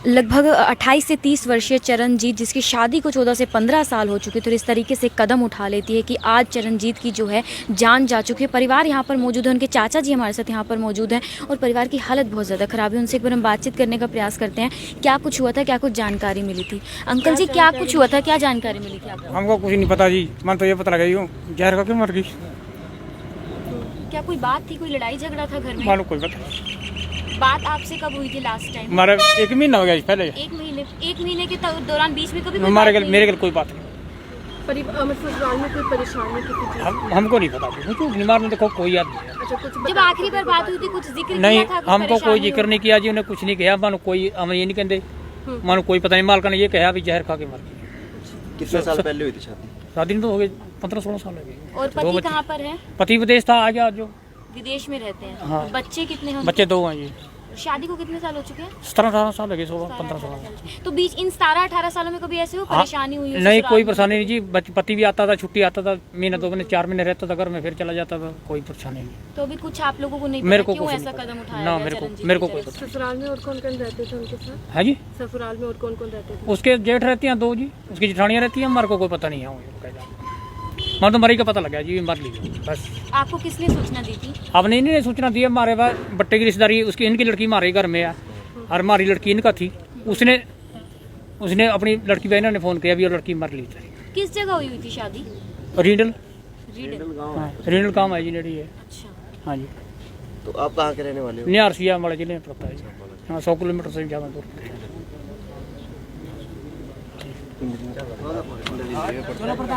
लगभग 28 से 30 वर्षीय चरणजीत, जिसकी शादी को 14 से 15 साल हो चुके थे, तो इस तरीके से कदम उठा लेती है कि आज चरणजीत की जो है जान जा चुकी है। परिवार यहाँ पर मौजूद है, उनके चाचा जी हमारे साथ यहाँ पर मौजूद हैं और परिवार की हालत बहुत ज़्यादा ख़राब है। उनसे एक बार हम बातचीत करने का प्रयास करते हैं। क्या कुछ हुआ था, क्या कुछ जानकारी मिली थी? अंकल जी, क्या कुछ हुआ था, क्या जानकारी मिली थी आपको? हमको कुछ नहीं पता जी, मन तो ये पता लगा यूँ जहर खा के मर गई। क्या कोई बात थी, कोई लड़ाई झगड़ा था घर में? मालूम कोई पता नहीं। बात आपसे कब हुई थी लास्ट टाइम? हमारा 1 महीना हो गया पहले। एक महीने के दौरान बीच में कभी मेरे घर कोई बात नहीं। ससुराल में कोई परेशानी किसी चीज़? हमको नहीं पता, बीमार में देखो कोई याद नहीं। अच्छा, कुछ जब आखिरी बार बात हुई थी कुछ जिक्र नहीं, किया था? हमको कोई जिक्र नहीं किया जी, उन्हें कुछ नहीं किया। मानो कोई हम ये नहीं कहते, मानो कोई पता नहीं। मालका ने ये कहा भी जहर खा के मर गई। कितने साल पहले हुई थी शादी? शादी तो हो गई 15-16 साल हो गए। और पति कहाँ पर है? पति विदेश था, आ गया जो विदेश में रहते हैं। हाँ। बच्चे कितने हैं? बच्चे 2 हैं जी। शादी को कितने साल हो चुके हैं? 17-18 साल लगे, 16-15 साल। तो बीच इन 17-18 सालों में कभी ऐसे हो परेशानी हुई हो? नहीं, ससुराल कोई में? परेशानी नहीं जी। पति भी आता था, छुट्टी आता था, महीने 2 महीने 4 महीने रहता था घर में, फिर चला जाता था। कोई परेशानी नहीं। तो अभी कुछ आप लोगों को नहीं मेरे पता को क्यों कुछ ऐसा नहीं कदम पता। उठाया ना, गया मेरे चरणजीत को की कोई तरफ पता। ससुराल में और कौन कौन रहते थे उनके साथ? है जी। ससुराल में और कौन कौन रहते थे? उसके जेठ रहती हैं 2 जी, उसकी जेठानियाँ रहती हैं। हमारे को कोई पता नहीं है। मैं तो मरी का पता लगा जी, मर ली बस। से? आपको किसने सूचना दी थी? अब नहीं सूचना दी। हमारे पास बट्टे की रिश्तेदारी, उसकी इनकी लड़की हमारे घर में है और हमारी लड़की इनका थी। उसने अपनी लड़की बहनों ने फोन किया भी और लड़की मर ली थी। किस जगह हुई थी शादी? रीडल रीडल काम है जी, नेड़ी है। अच्छा। हाँ जी। तो आप कहाँ के रहने वाले हो? निहार सिया हमारे जिले में पड़ता है जी। हाँ, 100 किलोमीटर से ज़्यादा दूर।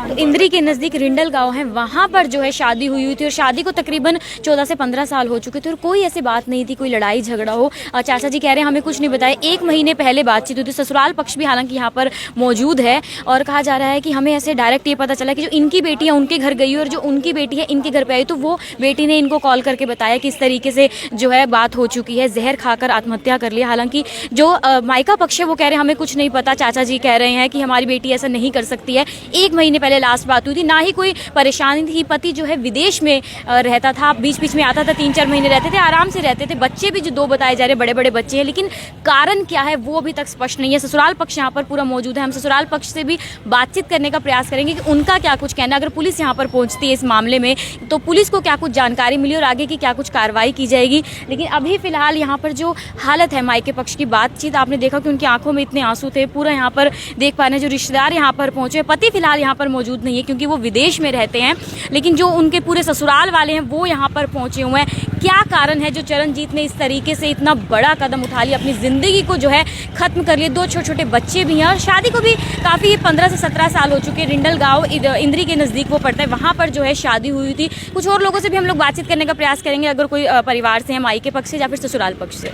तो इंद्री के नज़दीक रिंडल गांव है, वहाँ पर जो है शादी हुई थी और शादी को तकरीबन 14 से 15 साल हो चुके थे और कोई ऐसी बात नहीं थी, कोई लड़ाई झगड़ा हो। चाचा जी कह रहे हैं हमें कुछ नहीं बताया। 1 महीने पहले बातचीत हुई थी। ससुराल पक्ष भी हालांकि यहाँ पर मौजूद है और कहा जा रहा है कि हमें ऐसे डायरेक्ट ये पता चला कि जो इनकी बेटी है उनके घर गई और जो उनकी बेटी है इनके घर पर आई, तो वो बेटी ने इनको कॉल करके बताया कि इस तरीके से जो है बात हो चुकी है, जहर खाकर आत्महत्या कर लिया। हालांकि जो मायका पक्ष है वो कह रहे हैं हमें कुछ नहीं पता। चाचा जी कह रहे हैं कि हमारी बेटी ऐसा नहीं कर सकती है। 1 महीने पहले लास्ट बात हुई थी, ना ही कोई परेशानी थी। पति जो है विदेश में रहता था, बीच बीच में आता था, 3-4 महीने रहते थे, आराम से रहते थे। बच्चे भी जो 2 बताए जा रहे हैं, बड़े बड़े बच्चे हैं, लेकिन कारण क्या है वो अभी तक स्पष्ट नहीं है। ससुराल पक्ष यहाँ पर पूरा मौजूद है। हम ससुराल पक्ष से भी बातचीत करने का प्रयास करेंगे कि उनका क्या कुछ कहना। अगर पुलिस यहाँ पर पहुँचती है इस मामले में तो पुलिस को क्या कुछ जानकारी मिली और आगे की क्या कुछ कार्रवाई की जाएगी। लेकिन अभी फिलहाल यहाँ पर जो हालत है मायके पक्ष की, बातचीत आपने देखा कि उनकी आंखों में इतने आंसू थे। पूरा यहाँ पर देख पा रहे हैं जो रिश्तेदार यहाँ पर पहुंचे। पति फिलहाल यहाँ पर मौजूद नहीं है क्योंकि वो विदेश में रहते हैं, लेकिन जो उनके पूरे ससुराल वाले हैं वो यहाँ पर पहुंचे हुए हैं। क्या कारण है जो चरणजीत ने इस तरीके से इतना बड़ा कदम उठा लिया, अपनी ज़िंदगी को जो है ख़त्म कर लिए? 2 छोटे छोटे बच्चे भी हैं और शादी को भी काफ़ी 15 से 17 साल हो चुके हैं। रिंडल गाँव इंद्री के नज़दीक वो पड़ता है, वहाँ पर जो है शादी हुई थी। कुछ और लोगों से भी हम लोग बातचीत करने का प्रयास करेंगे, अगर कोई परिवार से है, मायके पक्ष से या फिर ससुराल पक्ष से।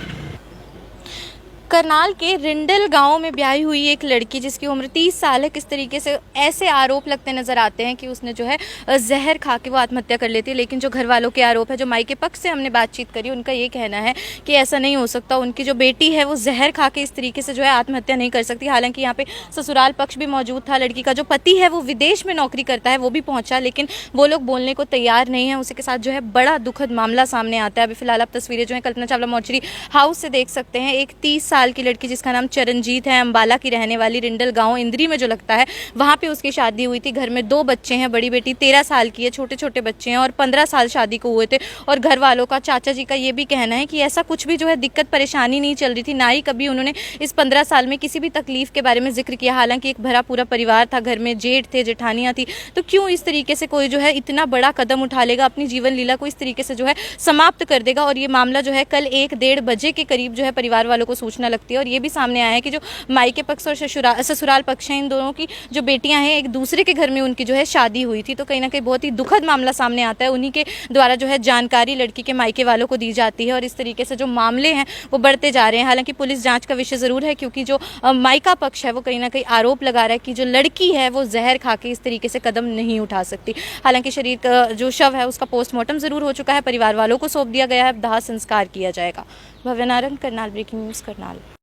करनाल के रिंडल गांव में ब्याही हुई एक लड़की जिसकी उम्र 30 साल है, किस तरीके से ऐसे आरोप लगते नज़र आते हैं कि उसने जो है जहर खा के वो आत्महत्या कर लेती है। लेकिन जो घर वालों के आरोप है, जो मायके पक्ष से हमने बातचीत करी, उनका ये कहना है कि ऐसा नहीं हो सकता। उनकी जो बेटी है वो जहर खा के इस तरीके से जो है आत्महत्या नहीं कर सकती। हालांकि यहाँ पे ससुराल पक्ष भी मौजूद था। लड़की का जो पति है वो विदेश में नौकरी करता है, वो भी पहुँचा, लेकिन वो लोग बोलने को तैयार नहीं है। उसी के साथ जो है बड़ा दुखद मामला सामने आता है। अभी फिलहाल आप तस्वीरें जो है कल्पना चावला मोर्चरी हाउस से देख सकते हैं। एक 30 साल की लड़की जिसका नाम चरणजीत है, अंबाला की रहने वाली, रिंडल गांव इंद्री में जो लगता है वहां पे उसकी शादी हुई थी। घर में 2 बच्चे हैं, बड़ी बेटी 13 साल की है, छोटे छोटे बच्चे हैं और 15 साल शादी को हुए थे। और घर वालों का, चाचा जी का ये भी कहना है कि ऐसा कुछ भी जो है दिक्कत परेशानी नहीं चल रही थी, ना ही कभी उन्होंने इस 15 साल में किसी भी तकलीफ के बारे में जिक्र किया। हालांकि एक भरा पूरा परिवार था, घर में जेठ थे, जेठानियाँ थी, तो क्यों इस तरीके से कोई जो है इतना बड़ा कदम उठा लेगा, अपनी जीवन लीला को इस तरीके से जो है समाप्त कर देगा। और ये मामला जो है कल 1-1:30 बजे के करीब जो है परिवार वालों को सूचना लगती है और ये भी सामने आया है कि जो मायके पक्ष और ससुराल पक्ष हैं, इन दोनों की जो बेटियां हैं, एक दूसरे के घर में उनकी जो है शादी हुई थी। तो कहीं ना कहीं बहुत ही दुखद मामला सामने आता है। उन्हीं के द्वारा जो है जानकारी लड़की के मायके वालों को दी जाती है और इस तरीके से जो मामले हैं वो बढ़ते जा रहे हैं। हालांकि पुलिस जांच का विषय ज़रूर है, क्योंकि जो मायका पक्ष है वो कहीं ना कहीं आरोप लगा रहा है कि जो लड़की है वो जहर खा के इस तरीके से कदम नहीं उठा सकती। हालांकि शरीर का जो शव है उसका पोस्टमार्टम ज़रूर हो चुका है, परिवार वालों को सौंप दिया गया है, दाह संस्कार किया जाएगा। भव्य नारंग, करनाल ब्रेकिंग न्यूज़, करनाल।